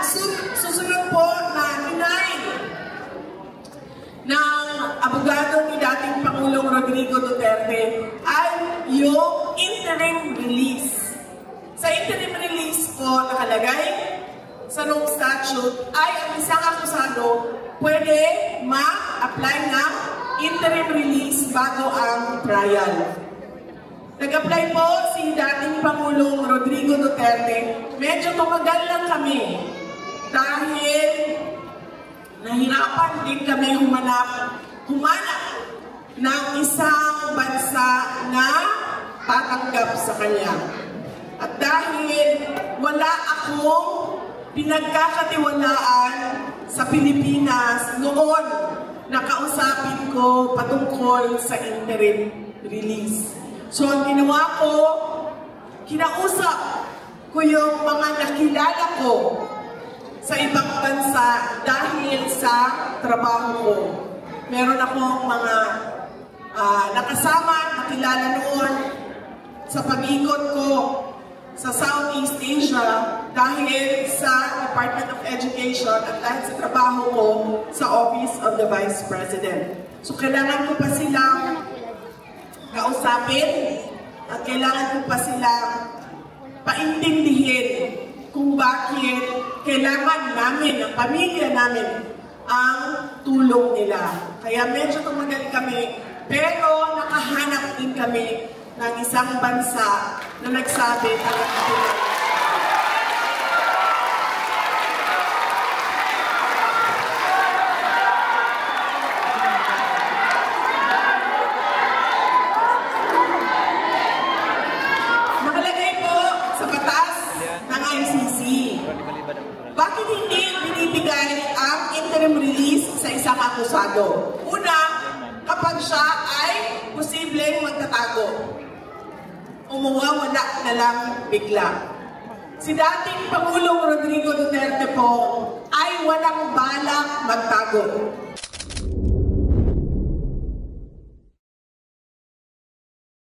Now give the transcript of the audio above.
Susunod po na denied ng abogado ni dating Pangulong Rodrigo Duterte ay yung interim release. Sa interim release po nakalagay sa Rome Statute ay ang isang akusado pwede ma-apply ng interim release bago ang trial. Nag-apply po si dating Pangulong Rodrigo Duterte. Medyo tumagal lang kami dahil nahirapan din kami humanap ng isang bansa na tatanggap sa kanya. At dahil wala akong pinagkakatiwalaan sa Pilipinas noon na kausapin ko patungkol sa interim release. So ang ginawa ko, kinausap ko yung mga nakilala ko sa ibang bansa dahil sa trabaho ko. Meron akong mga nakasama, nakilala noon sa pag-ikot ko sa Southeast Asia dahil sa Department of Education at dahil sa trabaho ko sa Office of the Vice President. So kailangan ko pa silang kausapin at kailangan ko pa silang paintindihin kung bakit kailangan namin, ang pamilya namin, ang tulong nila. Kaya medyo tumagal kami, pero nakahanap din kami ng isang bansa na nagsabi na tulong. Nakalagay po sa batas ng ICC. Bakit hindi binibigay ang interim release sa isang akusado? Una, kapag siya ay posibleng magtatago. Umuwawala na lang bigla. Si dating Pangulong Rodrigo Duterte po ay walang balak magtago.